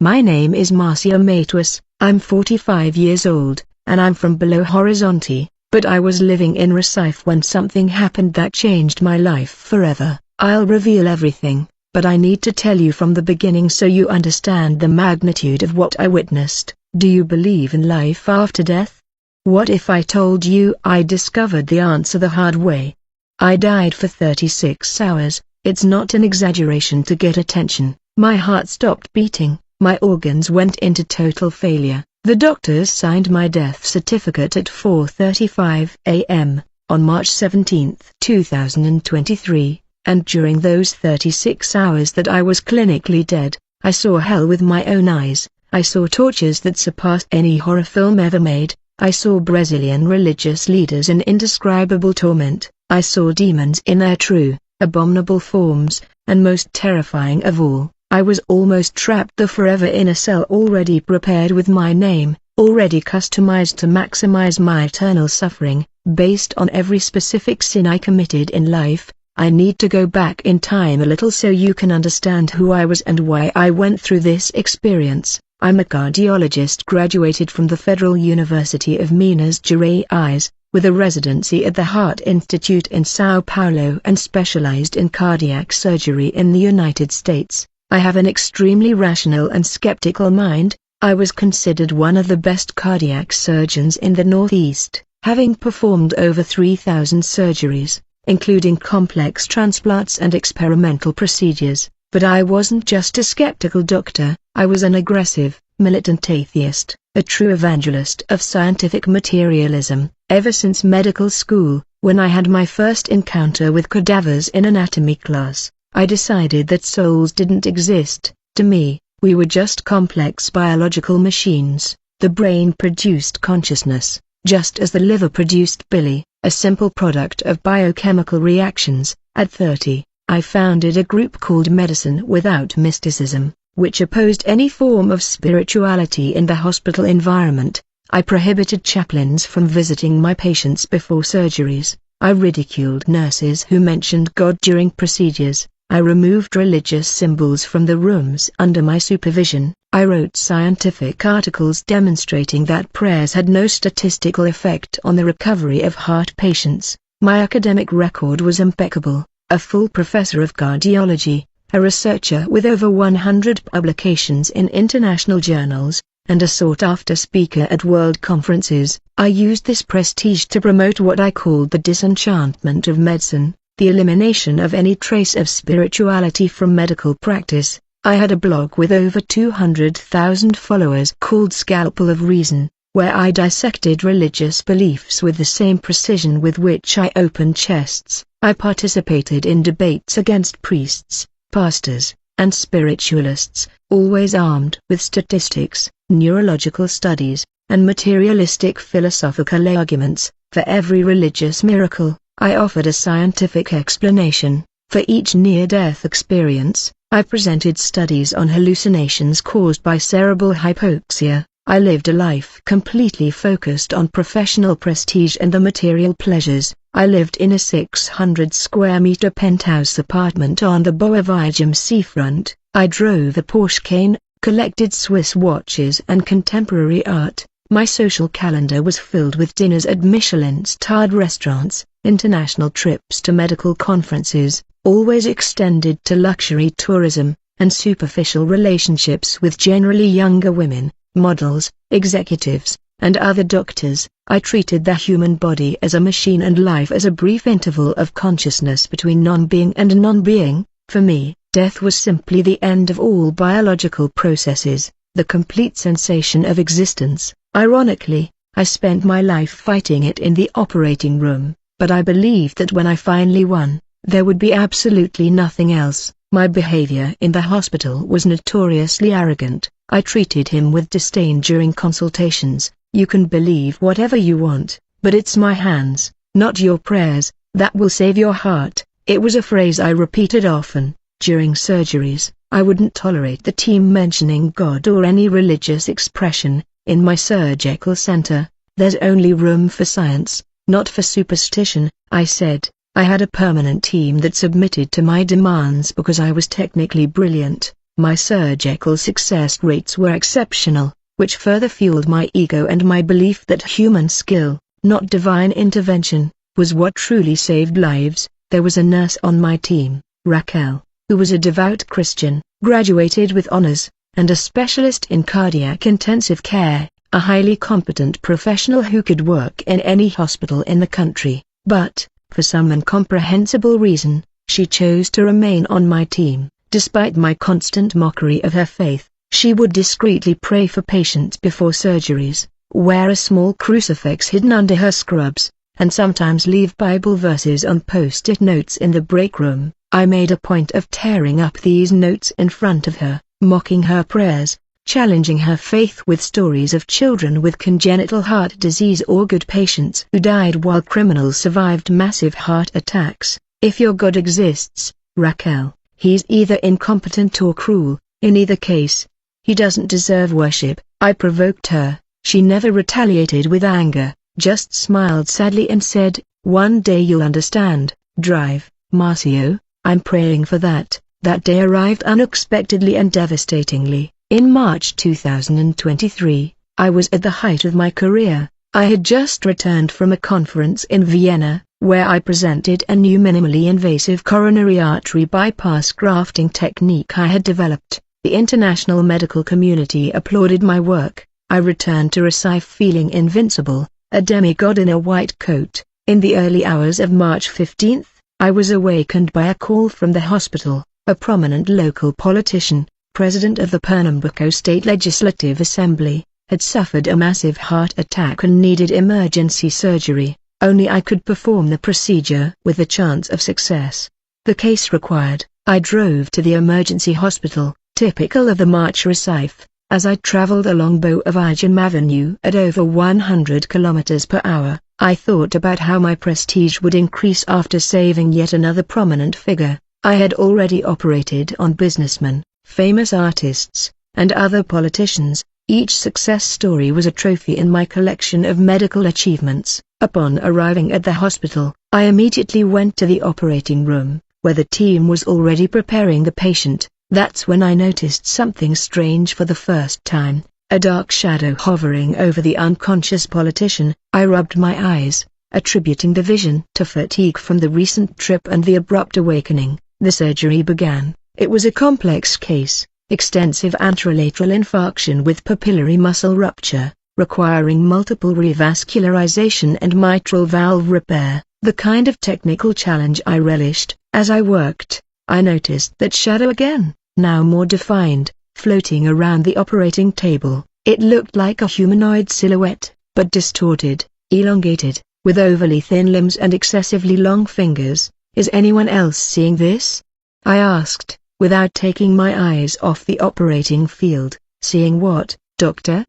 My name is Marcia Matus, I'm 45 years old, and I'm from Belo Horizonte, but I was living in Recife when something happened that changed my life forever. I'll reveal everything, but I need to tell you from the beginning so you understand the magnitude of what I witnessed. Do you believe in life after death? What if I told you I discovered the answer the hard way? I died for 36 hours, it's not an exaggeration to get attention. My heart stopped beating, my organs went into total failure. The doctors signed my death certificate at 4:35 a.m., on March 17, 2023, and during those 36 hours that I was clinically dead, I saw hell with my own eyes. I saw tortures that surpassed any horror film ever made. I saw Brazilian religious leaders in indescribable torment. I saw demons in their true, abominable forms, and most terrifying of all, I was almost trapped forever in a cell already prepared with my name, already customized to maximize my eternal suffering, based on every specific sin I committed in life. I need to go back in time a little so you can understand who I was and why I went through this experience. I'm a cardiologist graduated from the Federal University of Minas Gerais, with a residency at the Heart Institute in São Paulo and specialized in cardiac surgery in the United States. I have an extremely rational and skeptical mind. I was considered one of the best cardiac surgeons in the Northeast, having performed over 3,000 surgeries, including complex transplants and experimental procedures. But I wasn't just a skeptical doctor, I was an aggressive, militant atheist, a true evangelist of scientific materialism. Ever since medical school, when I had my first encounter with cadavers in anatomy class, I decided that souls didn't exist. To me, we were just complex biological machines. The brain produced consciousness, just as the liver produced bile, a simple product of biochemical reactions. At 30, I founded a group called Medicine Without Mysticism, which opposed any form of spirituality in the hospital environment. I prohibited chaplains from visiting my patients before surgeries. I ridiculed nurses who mentioned God during procedures. I removed religious symbols from the rooms under my supervision. I wrote scientific articles demonstrating that prayers had no statistical effect on the recovery of heart patients. My academic record was impeccable, a full professor of cardiology, a researcher with over 100 publications in international journals, and a sought-after speaker at world conferences. I used this prestige to promote what I called the disenchantment of medicine, the elimination of any trace of spirituality from medical practice. I had a blog with over 200,000 followers called Scalpel of Reason, where I dissected religious beliefs with the same precision with which I opened chests. I participated in debates against priests, pastors, and spiritualists, always armed with statistics, neurological studies, and materialistic philosophical arguments. For every religious miracle, I offered a scientific explanation. For each near-death experience, I presented studies on hallucinations caused by cerebral hypoxia. I lived a life completely focused on professional prestige and the material pleasures. I lived in a 600 square meter penthouse apartment on the Boa Viagem seafront. I drove a Porsche Cayenne, collected Swiss watches and contemporary art. My social calendar was filled with dinners at Michelin-starred restaurants, international trips to medical conferences, always extended to luxury tourism, and superficial relationships with generally younger women, models, executives, and other doctors. I treated the human body as a machine and life as a brief interval of consciousness between non-being and non-being. For me, death was simply the end of all biological processes, the complete cessation of existence. Ironically, I spent my life fighting it in the operating room, but I believed that when I finally won, there would be absolutely nothing else. My behavior in the hospital was notoriously arrogant. I treated him with disdain during consultations. You can believe whatever you want, but it's my hands, not your prayers, that will save your heart. It was a phrase I repeated often. During surgeries, I wouldn't tolerate the team mentioning God or any religious expression. In my surgical center, there's only room for science, not for superstition, I said. I had a permanent team that submitted to my demands because I was technically brilliant. My surgical success rates were exceptional, which further fueled my ego and my belief that human skill, not divine intervention, was what truly saved lives. There was a nurse on my team, Raquel, who was a devout Christian, graduated with honors, and a specialist in cardiac intensive care, a highly competent professional who could work in any hospital in the country. But, for some incomprehensible reason, she chose to remain on my team. Despite my constant mockery of her faith, she would discreetly pray for patients before surgeries, wear a small crucifix hidden under her scrubs, and sometimes leave Bible verses on post-it notes in the break room. I made a point of tearing up these notes in front of her, mocking her prayers, challenging her faith with stories of children with congenital heart disease or good patients who died while criminals survived massive heart attacks. If your God exists, Raquel, he's either incompetent or cruel. In either case, he doesn't deserve worship. I provoked her. She never retaliated with anger, just smiled sadly and said, "One day you'll understand. Drive, Marcio." I'm praying for that. That day arrived unexpectedly and devastatingly. In March 2023, I was at the height of my career. I had just returned from a conference in Vienna, where I presented a new minimally invasive coronary artery bypass grafting technique I had developed. The international medical community applauded my work. I returned to Recife feeling invincible, a demigod in a white coat. In the early hours of March 15, I was awakened by a call from the hospital. A prominent local politician, president of the Pernambuco State Legislative Assembly, had suffered a massive heart attack and needed emergency surgery. Only I could perform the procedure with a chance of success. The case required, I drove to the emergency hospital, typical of the March Recife. As I traveled along Boavajam Avenue at over 100 kilometers per hour, I thought about how my prestige would increase after saving yet another prominent figure. I had already operated on businessmen, famous artists, and other politicians. Each success story was a trophy in my collection of medical achievements. Upon arriving at the hospital, I immediately went to the operating room, where the team was already preparing the patient. That's when I noticed something strange for the first time, a dark shadow hovering over the unconscious politician. I rubbed my eyes, attributing the vision to fatigue from the recent trip and the abrupt awakening. The surgery began. It was a complex case, extensive anterolateral infarction with papillary muscle rupture, requiring multiple revascularization and mitral valve repair, the kind of technical challenge I relished. As I worked, I noticed that shadow again, now more defined, floating around the operating table. It looked like a humanoid silhouette, but distorted, elongated, with overly thin limbs and excessively long fingers. "Is anyone else seeing this?" I asked, without taking my eyes off the operating field. "Seeing what, doctor?"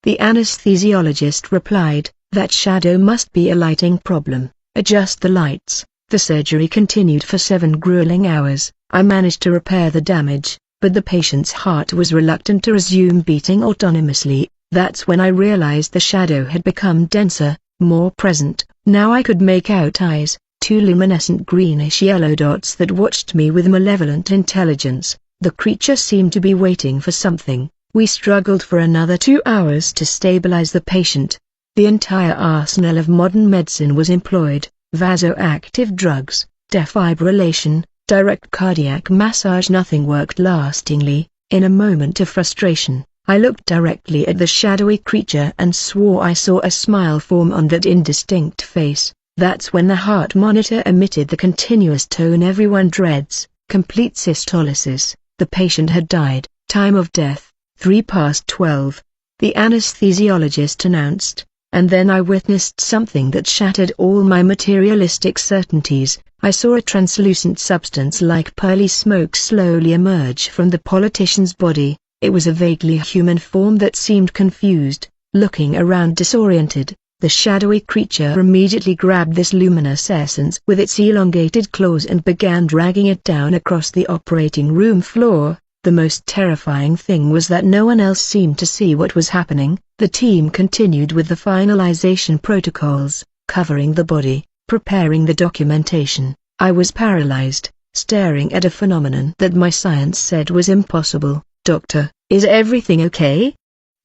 The anesthesiologist replied, "That shadow must be a lighting problem. Adjust the lights." The surgery continued for 7 grueling hours. I managed to repair the damage, but the patient's heart was reluctant to resume beating autonomously. That's when I realized the shadow had become denser, more present. Now I could make out eyes, 2 luminescent greenish-yellow dots that watched me with malevolent intelligence. The creature seemed to be waiting for something. We struggled for another 2 hours to stabilize the patient. The entire arsenal of modern medicine was employed: vasoactive drugs, defibrillation, direct cardiac massage. Nothing worked lastingly. In a moment of frustration, I looked directly at the shadowy creature and swore I saw a smile form on that indistinct face. That's when the heart monitor emitted the continuous tone everyone dreads: complete systolysis. The patient had died. Time of death, 12:03. The anesthesiologist announced, and then I witnessed something that shattered all my materialistic certainties. I saw a translucent substance like pearly smoke slowly emerge from the politician's body. It was a vaguely human form that seemed confused, looking around disoriented. The shadowy creature immediately grabbed this luminous essence with its elongated claws and began dragging it down across the operating room floor. The most terrifying thing was that no one else seemed to see what was happening. The team continued with the finalization protocols, covering the body, preparing the documentation. I was paralyzed, staring at a phenomenon that my science said was impossible. "Doctor, is everything okay?"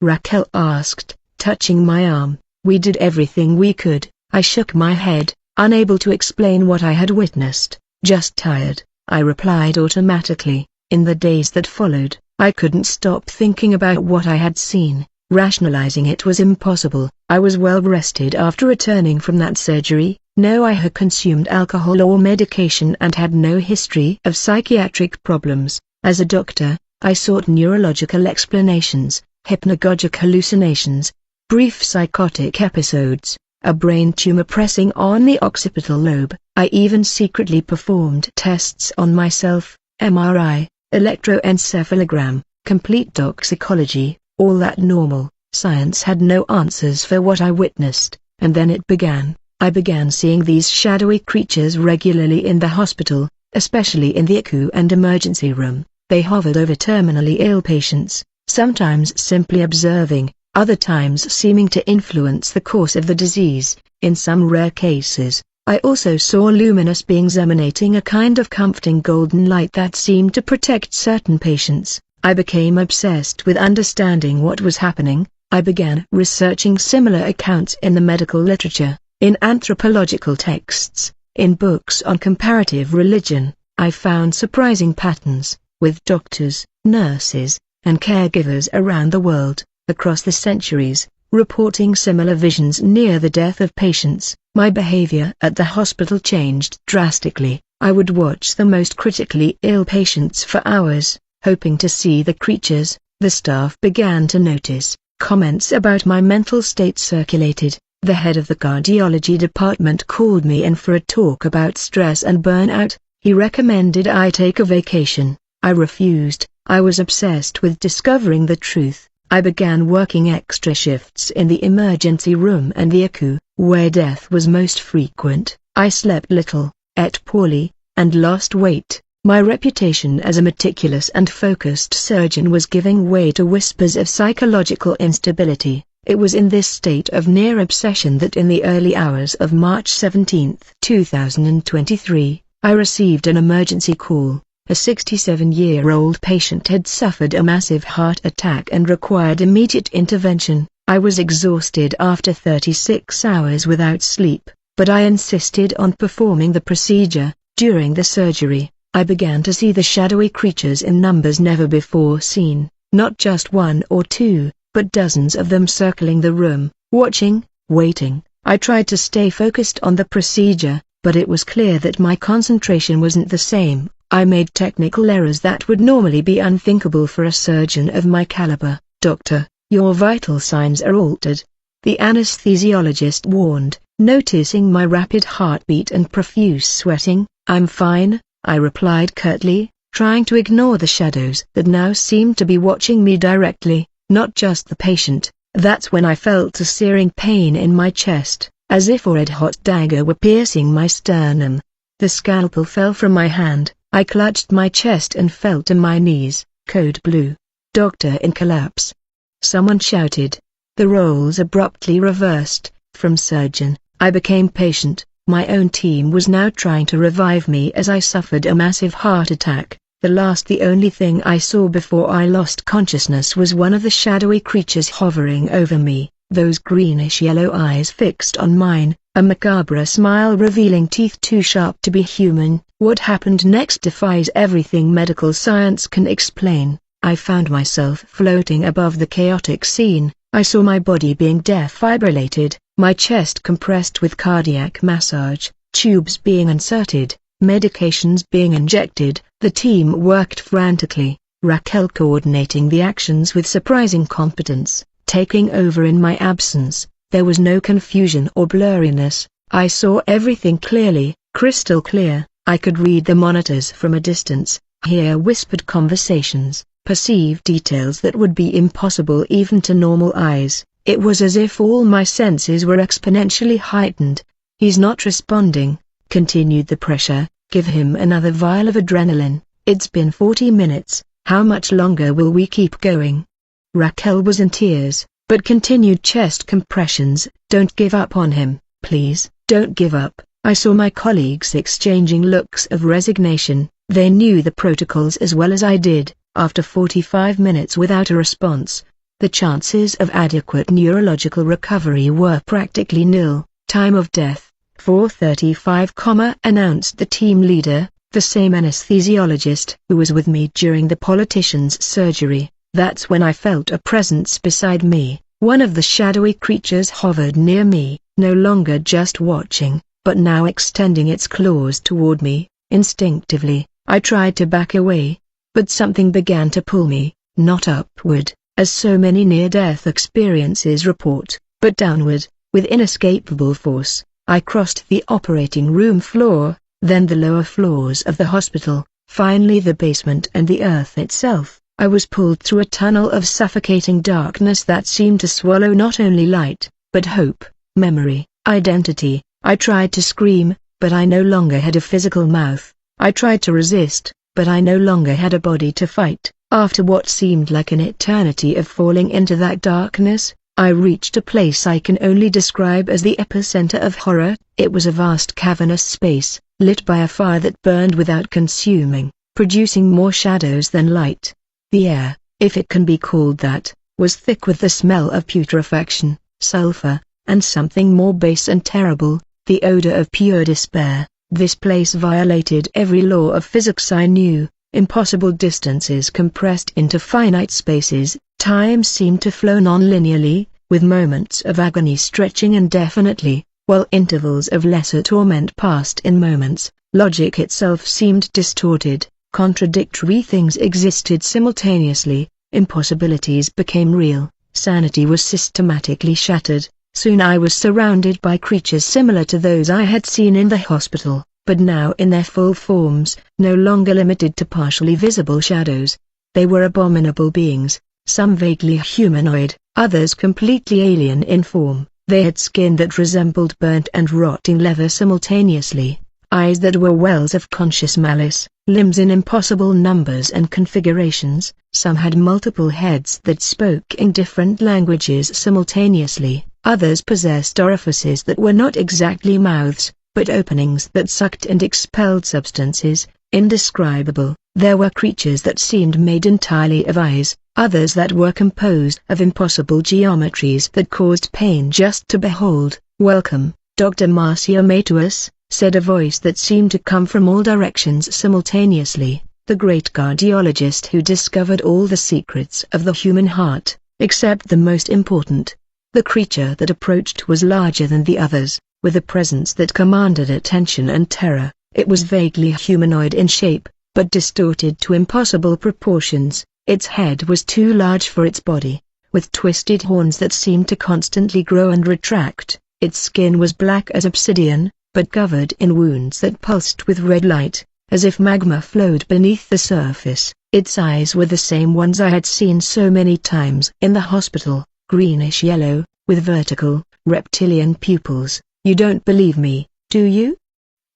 Raquel asked, touching my arm. "We did everything we could." I shook my head, unable to explain what I had witnessed. "Just tired," I replied automatically. In the days that followed, I couldn't stop thinking about what I had seen. Rationalizing it was impossible. I was well rested after returning from that surgery. No, I had consumed alcohol or medication and had no history of psychiatric problems. As a doctor, I sought neurological explanations, hypnagogic hallucinations, brief psychotic episodes, a brain tumor pressing on the occipital lobe. I even secretly performed tests on myself, MRI, electroencephalogram, complete toxicology, all that normal. Science had no answers for what I witnessed, and then it began. I began seeing these shadowy creatures regularly in the hospital, especially in the ICU and emergency room. They hovered over terminally ill patients, sometimes simply observing, other times seeming to influence the course of the disease. In some rare cases, I also saw luminous beings emanating a kind of comforting golden light that seemed to protect certain patients. I became obsessed with understanding what was happening. I began researching similar accounts in the medical literature, in anthropological texts, in books on comparative religion. I found surprising patterns, with doctors, nurses, and caregivers around the world, across the centuries, reporting similar visions near the death of patients. My behavior at the hospital changed drastically. I would watch the most critically ill patients for hours, hoping to see the creatures. The staff began to notice. Comments about my mental state circulated. The head of the cardiology department called me in for a talk about stress and burnout. He recommended I take a vacation. I refused. I was obsessed with discovering the truth. I began working extra shifts in the emergency room and the ICU, where death was most frequent. I slept little, ate poorly, and lost weight. My reputation as a meticulous and focused surgeon was giving way to whispers of psychological instability. It was in this state of near obsession that in the early hours of March 17, 2023, I received an emergency call. A 67-year-old patient had suffered a massive heart attack and required immediate intervention. I was exhausted after 36 hours without sleep, but I insisted on performing the procedure. During the surgery, I began to see the shadowy creatures in numbers never before seen, not just one or two, but dozens of them circling the room, watching, waiting. I tried to stay focused on the procedure, but it was clear that my concentration wasn't the same. I made technical errors that would normally be unthinkable for a surgeon of my caliber. "Doctor, your vital signs are altered," the anesthesiologist warned, noticing my rapid heartbeat and profuse sweating. "I'm fine," I replied curtly, trying to ignore the shadows that now seemed to be watching me directly, not just the patient. That's when I felt a searing pain in my chest, as if a red-hot dagger were piercing my sternum. The scalpel fell from my hand. I clutched my chest and fell to my knees. Code blue. "Doctor in collapse!" someone shouted. The roles abruptly reversed. From surgeon, I became patient. My own team was now trying to revive me as I suffered a massive heart attack. The only thing I saw before I lost consciousness was one of the shadowy creatures hovering over me, those greenish-yellow eyes fixed on mine, a macabre smile revealing teeth too sharp to be human. What happened next defies everything medical science can explain. I found myself floating above the chaotic scene. I saw my body being defibrillated, my chest compressed with cardiac massage, tubes being inserted, medications being injected. The team worked frantically, Raquel coordinating the actions with surprising competence, taking over in my absence. There was no confusion or blurriness. I saw everything clearly, crystal clear. I could read the monitors from a distance, hear whispered conversations, perceive details that would be impossible even to normal eyes. It was as if all my senses were exponentially heightened. "He's not responding," continued the pressure. "Give him another vial of adrenaline. It's been 40 minutes, how much longer will we keep going?" Raquel was in tears, but continued chest compressions. "Don't give up on him, please, don't give up." I saw my colleagues exchanging looks of resignation. They knew the protocols as well as I did. After 45 minutes without a response, the chances of adequate neurological recovery were practically nil. Time of death, 4:35, announced the team leader, the same anesthesiologist who was with me during the politician's surgery. That's when I felt a presence beside me. One of the shadowy creatures hovered near me, no longer just watching, but now extending its claws toward me. Instinctively, I tried to back away, but something began to pull me, not upward, as so many near-death experiences report, but downward, with inescapable force. I crossed the operating room floor, then the lower floors of the hospital, finally the basement and the earth itself. I was pulled through a tunnel of suffocating darkness that seemed to swallow not only light, but hope, memory, identity. I tried to scream, but I no longer had a physical mouth. I tried to resist, but I no longer had a body to fight. After what seemed like an eternity of falling into that darkness, I reached a place I can only describe as the epicenter of horror. It was a vast cavernous space, lit by a fire that burned without consuming, producing more shadows than light. The air, if it can be called that, was thick with the smell of putrefaction, sulfur, and something more base and terrible, the odor of pure despair. This place violated every law of physics I knew. Impossible distances compressed into finite spaces, time seemed to flow non-linearly, with moments of agony stretching indefinitely, while intervals of lesser torment passed in moments. Logic itself seemed distorted, contradictory things existed simultaneously, impossibilities became real, sanity was systematically shattered. Soon I was surrounded by creatures similar to those I had seen in the hospital, but now in their full forms, no longer limited to partially visible shadows. They were abominable beings, some vaguely humanoid, others completely alien in form. They had skin that resembled burnt and rotting leather simultaneously, eyes that were wells of conscious malice, limbs in impossible numbers and configurations. Some had multiple heads that spoke in different languages simultaneously. Others possessed orifices that were not exactly mouths, but openings that sucked and expelled substances, indescribable. There were creatures that seemed made entirely of eyes, others that were composed of impossible geometries that caused pain just to behold. "Welcome, Dr. Marcia Matus," said a voice that seemed to come from all directions simultaneously, the great cardiologist who discovered all the secrets of the human heart, except the most important. The creature that approached was larger than the others, with a presence that commanded attention and terror. It was vaguely humanoid in shape, but distorted to impossible proportions. Its head was too large for its body, with twisted horns that seemed to constantly grow and retract. Its skin was black as obsidian, but covered in wounds that pulsed with red light, as if magma flowed beneath the surface. Its eyes were the same ones I had seen so many times in the hospital, greenish-yellow, with vertical, reptilian pupils. "You don't believe me, do you?"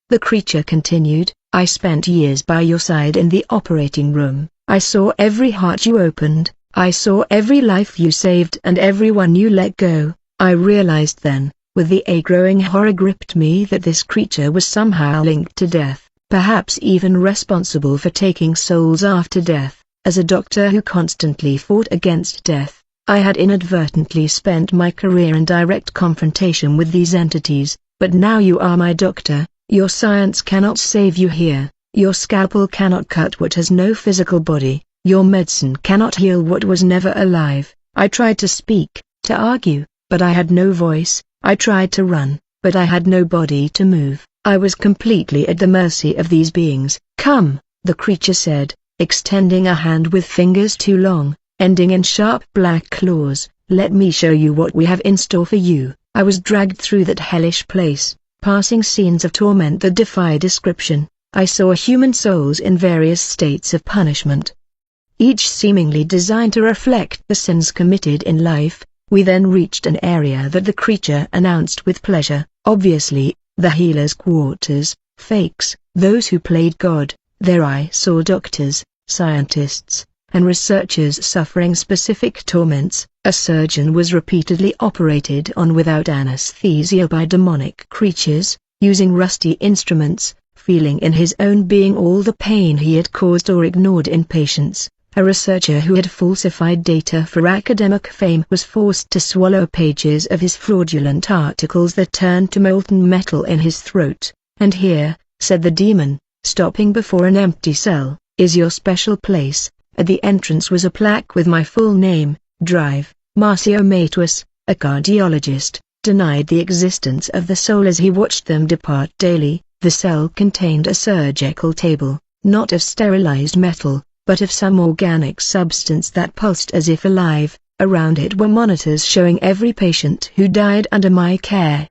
the creature continued. "I spent years by your side in the operating room. I saw every heart you opened, I saw every life you saved and everyone you let go. I realized then, with a growing horror gripped me, that this creature was somehow linked to death, perhaps even responsible for taking souls after death. As a doctor who constantly fought against death, I had inadvertently spent my career in direct confrontation with these entities, but now you are my doctor. Your science cannot save you here, your scalpel cannot cut what has no physical body, your medicine cannot heal what was never alive." I tried to speak, to argue, but I had no voice. I tried to run, but I had no body to move. I was completely at the mercy of these beings. "Come," the creature said, extending a hand with fingers too long, ending in sharp black claws. "Let me show you what we have in store for you." I was dragged through that hellish place, passing scenes of torment that defy description. I saw human souls in various states of punishment, each seemingly designed to reflect the sins committed in life. We then reached an area that the creature announced with pleasure, obviously, the healer's quarters, fakes, those who played God. There I saw doctors, scientists, and researchers suffering specific torments. A surgeon was repeatedly operated on without anesthesia by demonic creatures, using rusty instruments, feeling in his own being all the pain he had caused or ignored in patients. A researcher who had falsified data for academic fame was forced to swallow pages of his fraudulent articles that turned to molten metal in his throat. "And here," said the demon, stopping before an empty cell, "is your special place." At the entrance was a plaque with my full name. Drive, Marcio Matus, a cardiologist, denied the existence of the soul as he watched them depart daily. The cell contained a surgical table, not of sterilized metal, but of some organic substance that pulsed as if alive. Around it were monitors showing every patient who died under my care,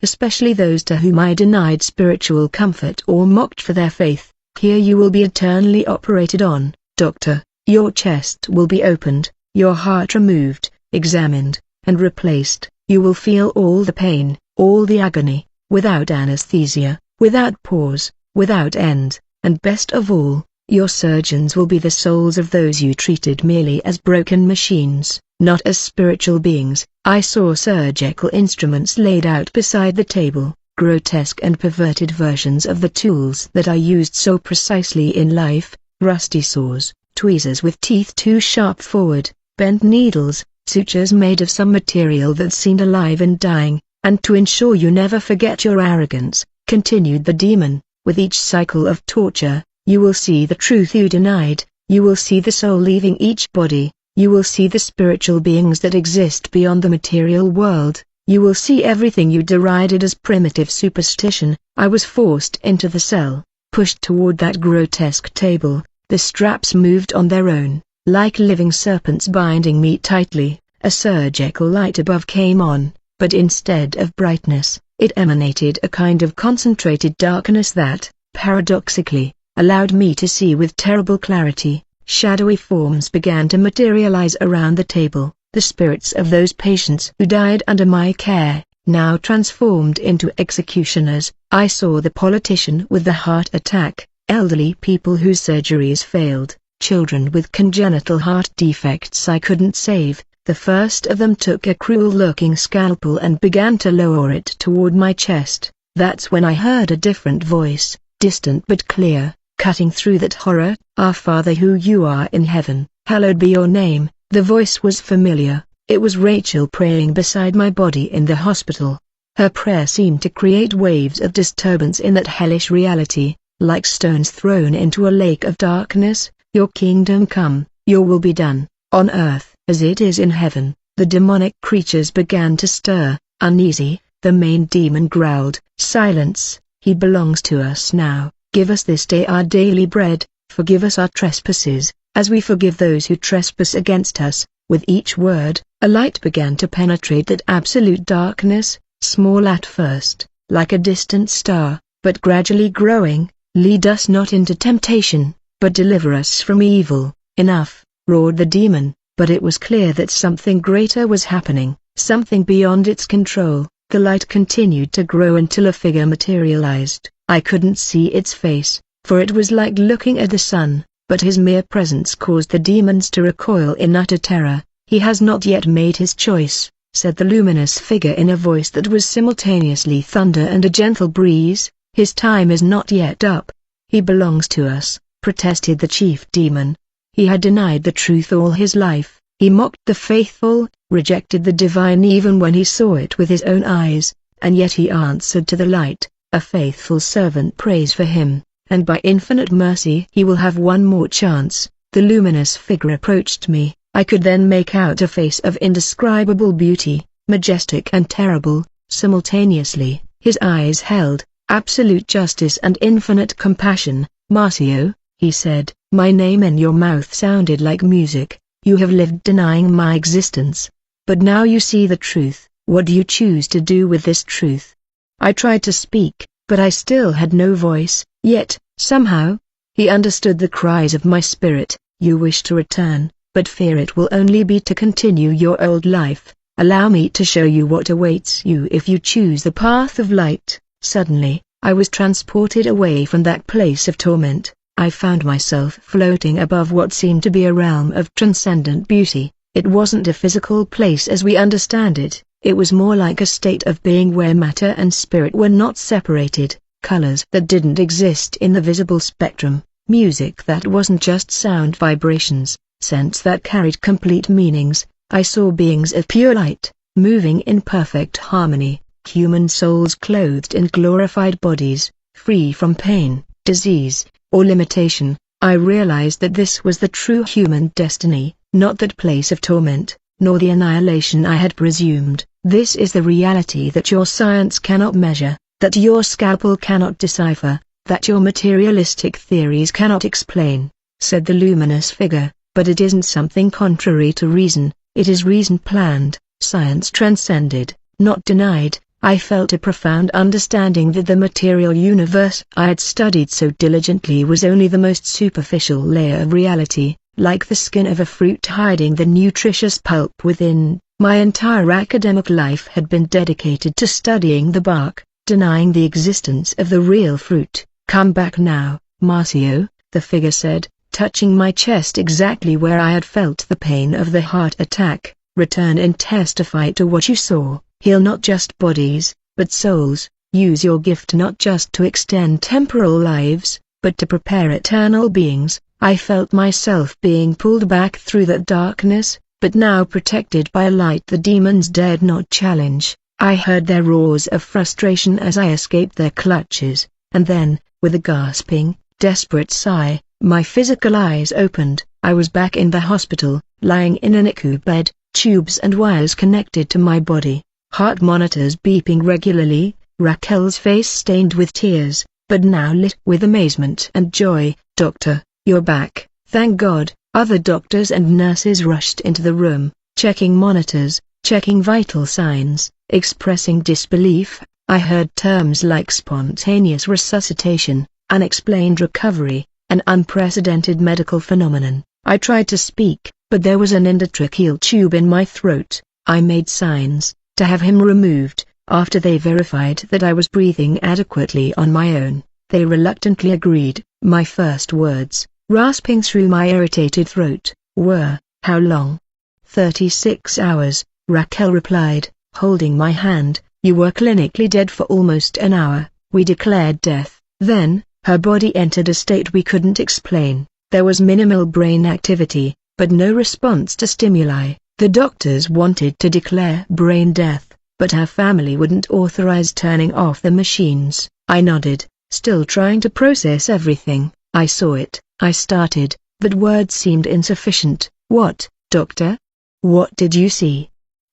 especially those to whom I denied spiritual comfort or mocked for their faith. "Here you will be eternally operated on, doctor. Your chest will be opened, your heart removed, examined, and replaced. You will feel all the pain, all the agony, without anesthesia, without pause, without end, and best of all, your surgeons will be the souls of those you treated merely as broken machines, not as spiritual beings." I saw surgical instruments laid out beside the table, grotesque and perverted versions of the tools that I used so precisely in life, rusty saws, tweezers with teeth too sharp forward, bent needles, sutures made of some material that seemed alive and dying. "And to ensure you never forget your arrogance," continued the demon, "with each cycle of torture, you will see the truth you denied, you will see the soul leaving each body, you will see the spiritual beings that exist beyond the material world, you will see everything you derided as primitive superstition." I was forced into the cell, pushed toward that grotesque table. The straps moved on their own, like living serpents binding me tightly. A surgical light above came on, but instead of brightness, it emanated a kind of concentrated darkness that, paradoxically, allowed me to see with terrible clarity. Shadowy forms began to materialize around the table, the spirits of those patients who died under my care, now transformed into executioners. I saw the politician with the heart attack, elderly people whose surgeries failed, children with congenital heart defects I couldn't save. The first of them took a cruel-looking scalpel and began to lower it toward my chest. That's when I heard a different voice, distant but clear, cutting through that horror. "Our Father who you are in heaven, hallowed be your name." The voice was familiar. It was Rachel praying beside my body in the hospital. Her prayer seemed to create waves of disturbance in that hellish reality, like stones thrown into a lake of darkness. "Your kingdom come, your will be done, on earth as it is in heaven." The demonic creatures began to stir, uneasy. The main demon growled, "Silence, he belongs to us now. Give us this day our daily bread, forgive us our trespasses, as we forgive those who trespass against us." With each word, a light began to penetrate that absolute darkness, small at first, like a distant star, but gradually growing. "Lead us not into temptation, but deliver us from evil." "Enough," roared the demon, but it was clear that something greater was happening, something beyond its control. The light continued to grow until a figure materialized. I couldn't see its face, for it was like looking at the sun, but his mere presence caused the demons to recoil in utter terror. "He has not yet made his choice," said the luminous figure in a voice that was simultaneously thunder and a gentle breeze. "His time is not yet up." "He belongs to us," protested the chief demon. He had denied the truth all his life. He mocked the faithful, rejected the divine even when he saw it with his own eyes, and yet he answered to the light. A faithful servant prays for him, and by infinite mercy he will have one more chance. The luminous figure approached me. I could then make out a face of indescribable beauty, majestic and terrible, simultaneously. His eyes held absolute justice and infinite compassion. "Marcio," he said, "my name in your mouth sounded like music. You have lived denying my existence. But now you see the truth. What do you choose to do with this truth?" I tried to speak, but I still had no voice. Yet, somehow, he understood the cries of my spirit. "You wish to return, but fear it will only be to continue your old life. Allow me to show you what awaits you if you choose the path of light." Suddenly, I was transported away from that place of torment. I found myself floating above what seemed to be a realm of transcendent beauty. It wasn't a physical place as we understand it. It was more like a state of being where matter and spirit were not separated. colors that didn't exist in the visible spectrum, music that wasn't just sound vibrations, scents that carried complete meanings. I saw beings of pure light, moving in perfect harmony, human souls clothed in glorified bodies, free from pain, disease, or limitation. I realized that this was the true human destiny, not that place of torment, nor the annihilation I had presumed. This is the reality that your science cannot measure, that your scalpel cannot decipher, that your materialistic theories cannot explain, said the luminous figure. But it isn't something contrary to reason, it is reason planned, science transcended, not denied. I felt a profound understanding that the material universe I had studied so diligently was only the most superficial layer of reality, like the skin of a fruit hiding the nutritious pulp within. My entire academic life had been dedicated to studying the bark, denying the existence of the real fruit. Come back now, Marcio, the figure said, touching my chest exactly where I had felt the pain of the heart attack. Return and testify to what you saw. Heal not just bodies, but souls. Use your gift not just to extend temporal lives, but to prepare eternal beings. I felt myself being pulled back through that darkness, but now protected by a light the demons dared not challenge. I heard their roars of frustration as I escaped their clutches, and then, with a gasping, desperate sigh, my physical eyes opened. I was back in the hospital, lying in an ICU bed, tubes and wires connected to my body, heart monitors beeping regularly, Raquel's face stained with tears, but now lit with amazement and joy. Doctor, you're back, thank God. Other doctors and nurses rushed into the room, checking monitors, checking vital signs, expressing disbelief. I heard terms like spontaneous resuscitation, unexplained recovery, an unprecedented medical phenomenon. I tried to speak, but there was an endotracheal tube in my throat. I made signs to have him removed. After they verified that I was breathing adequately on my own, they reluctantly agreed. My first words, rasping through my irritated throat, were, "How long?" 36 hours, Raquel replied, holding my hand. "You were clinically dead for almost an hour. We declared death. Then, her body entered a state we couldn't explain. There was minimal brain activity, but no response to stimuli. The doctors wanted to declare brain death, but her family wouldn't authorize turning off the machines." I nodded, still trying to process everything. "I saw it," I started, but words seemed insufficient. "What, doctor? What did you see?"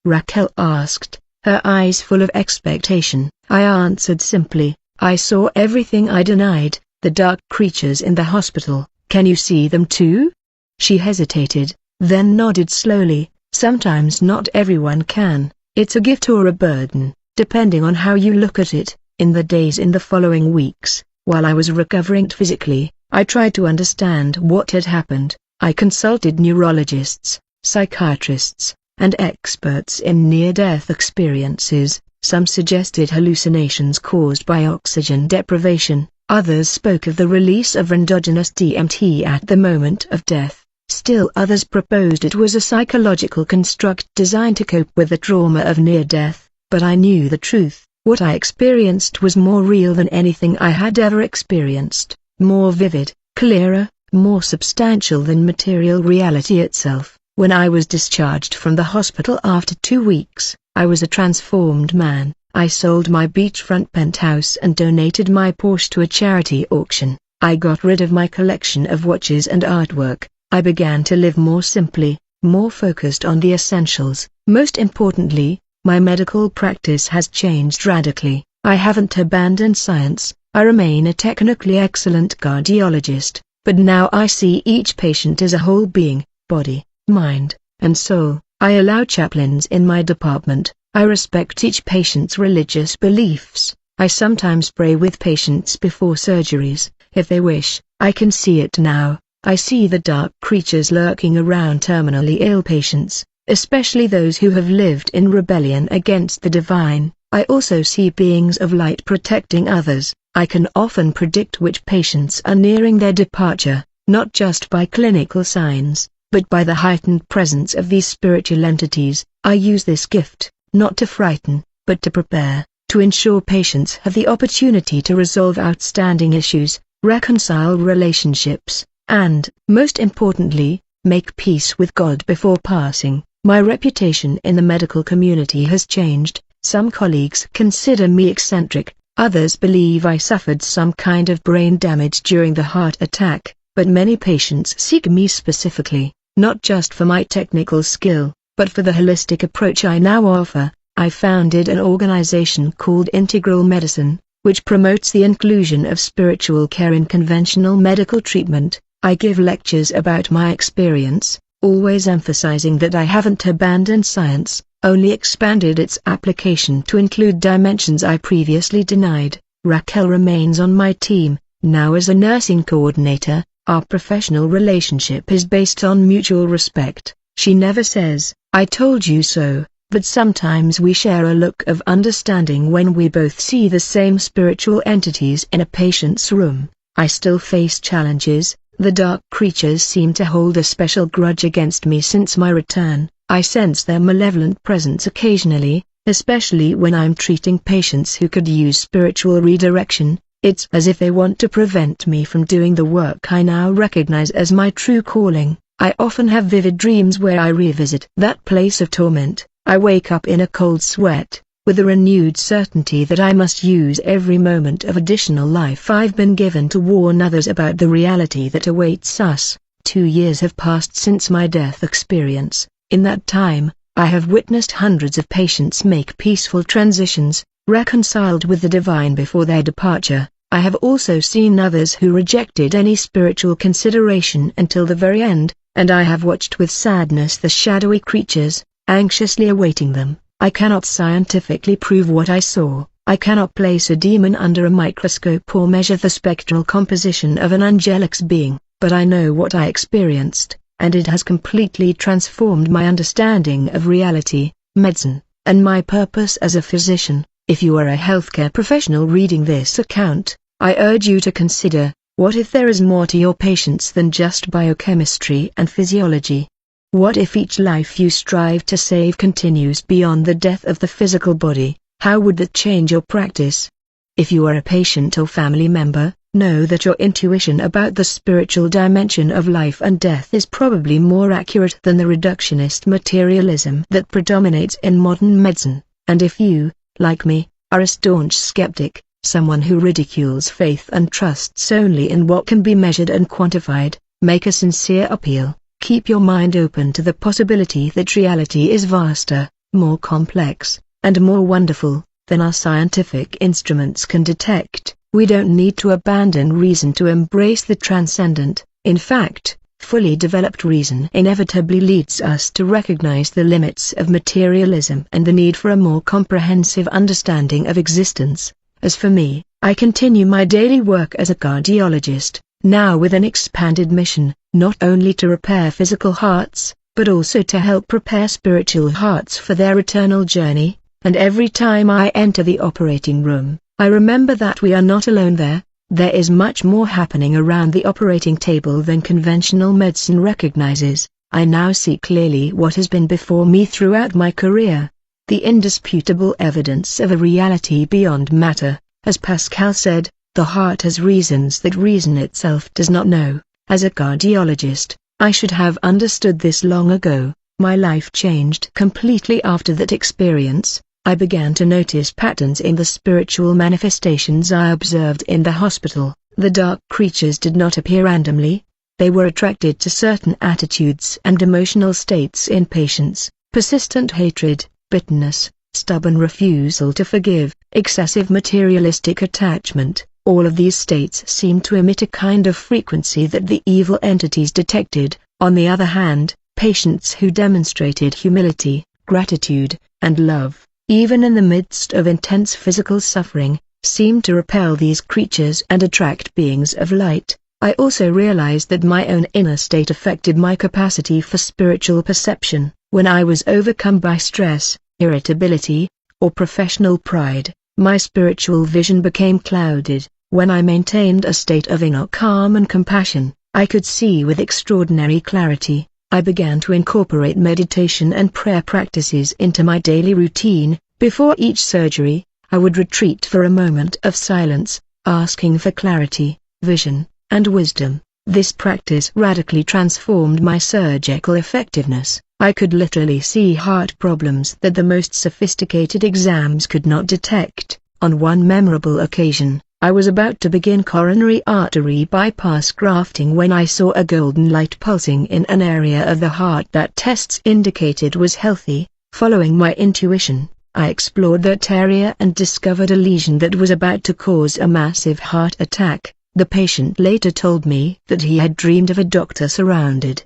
Raquel asked, her eyes full of expectation. I answered simply, "I saw everything I denied, the dark creatures in the hospital. Can you see them too?" She hesitated, then nodded slowly. "Sometimes not everyone can. It's a gift or a burden, depending on how you look at it." In the days in the following weeks, while I was recovering physically, I tried to understand what had happened. I consulted neurologists, psychiatrists, and experts in near-death experiences. Some suggested hallucinations caused by oxygen deprivation, others spoke of the release of endogenous DMT at the moment of death. Still others proposed it was a psychological construct designed to cope with the trauma of near-death. But I knew the truth. What I experienced was more real than anything I had ever experienced, more vivid, clearer, more substantial than material reality itself. When I was discharged from the hospital after 2 weeks, I was a transformed man. I sold my beachfront penthouse and donated my Porsche to a charity auction. I got rid of my collection of watches and artwork. I began to live more simply, more focused on the essentials. Most importantly, my medical practice has changed radically. I haven't abandoned science. I remain a technically excellent cardiologist, but now I see each patient as a whole being, body, mind, and soul. I allow chaplains in my department. I respect each patient's religious beliefs. I sometimes pray with patients before surgeries, if they wish. I can see it now. I see the dark creatures lurking around terminally ill patients, especially those who have lived in rebellion against the divine. I also see beings of light protecting others. I can often predict which patients are nearing their departure, not just by clinical signs, but by the heightened presence of these spiritual entities. I use this gift, not to frighten, but to prepare, to ensure patients have the opportunity to resolve outstanding issues, reconcile relationships, and, most importantly, make peace with God before passing. My reputation in the medical community has changed. Some colleagues consider me eccentric, others believe I suffered some kind of brain damage during the heart attack, but many patients seek me specifically, not just for my technical skill, but for the holistic approach I now offer. I founded an organization called Integral Medicine, which promotes the inclusion of spiritual care in conventional medical treatment. I give lectures about my experience, always emphasizing that I haven't abandoned science, only expanded its application to include dimensions I previously denied. Raquel remains on my team, now as a nursing coordinator. Our professional relationship is based on mutual respect. She never says, "I told you so," but sometimes we share a look of understanding when we both see the same spiritual entities in a patient's room. I still face challenges. The dark creatures seem to hold a special grudge against me since my return. I sense their malevolent presence occasionally, especially when I'm treating patients who could use spiritual redirection. It's as if they want to prevent me from doing the work I now recognize as my true calling. I often have vivid dreams where I revisit that place of torment. I wake up in a cold sweat, with a renewed certainty that I must use every moment of additional life I've been given to warn others about the reality that awaits us. 2 years have passed since my death experience. In that time, I have witnessed hundreds of patients make peaceful transitions, reconciled with the divine before their departure. I have also seen others who rejected any spiritual consideration until the very end, and I have watched with sadness the shadowy creatures, anxiously awaiting them. I cannot scientifically prove what I saw. I cannot place a demon under a microscope or measure the spectral composition of an angelic's being, but I know what I experienced, and it has completely transformed my understanding of reality, medicine, and my purpose as a physician. If you are a healthcare professional reading this account, I urge you to consider, what if there is more to your patients than just biochemistry and physiology? What if each life you strive to save continues beyond the death of the physical body? How would that change your practice? If you are a patient or family member, know that your intuition about the spiritual dimension of life and death is probably more accurate than the reductionist materialism that predominates in modern medicine. And if you, like me, are a staunch skeptic, someone who ridicules faith and trusts only in what can be measured and quantified, make a sincere appeal. Keep your mind open to the possibility that reality is vaster, more complex, and more wonderful than our scientific instruments can detect. We don't need to abandon reason to embrace the transcendent. In fact, fully developed reason inevitably leads us to recognize the limits of materialism and the need for a more comprehensive understanding of existence. As for me, I continue my daily work as a cardiologist, now with an expanded mission, not only to repair physical hearts, but also to help prepare spiritual hearts for their eternal journey. And every time I enter the operating room, I remember that we are not alone there. There is much more happening around the operating table than conventional medicine recognizes. I now see clearly what has been before me throughout my career. The indisputable evidence of a reality beyond matter. As Pascal said, the heart has reasons that reason itself does not know. As a cardiologist, I should have understood this long ago. My life changed completely after that experience. I began to notice patterns in the spiritual manifestations I observed in the hospital. The dark creatures did not appear randomly. They were attracted to certain attitudes and emotional states in patients: persistent hatred, bitterness, stubborn refusal to forgive, excessive materialistic attachment. All of these states seemed to emit a kind of frequency that the evil entities detected. On the other hand, patients who demonstrated humility, gratitude, and love, even in the midst of intense physical suffering, seemed to repel these creatures and attract beings of light. I also realized that my own inner state affected my capacity for spiritual perception. When I was overcome by stress, irritability, or professional pride, my spiritual vision became clouded. When I maintained a state of inner calm and compassion, I could see with extraordinary clarity. I began to incorporate meditation and prayer practices into my daily routine. Before each surgery, I would retreat for a moment of silence, asking for clarity, vision, and wisdom. This practice radically transformed my surgical effectiveness. I could literally see heart problems that the most sophisticated exams could not detect. On one memorable occasion, I was about to begin coronary artery bypass grafting when I saw a golden light pulsing in an area of the heart that tests indicated was healthy. Following my intuition, I explored that area and discovered a lesion that was about to cause a massive heart attack. The patient later told me that he had dreamed of a doctor surrounded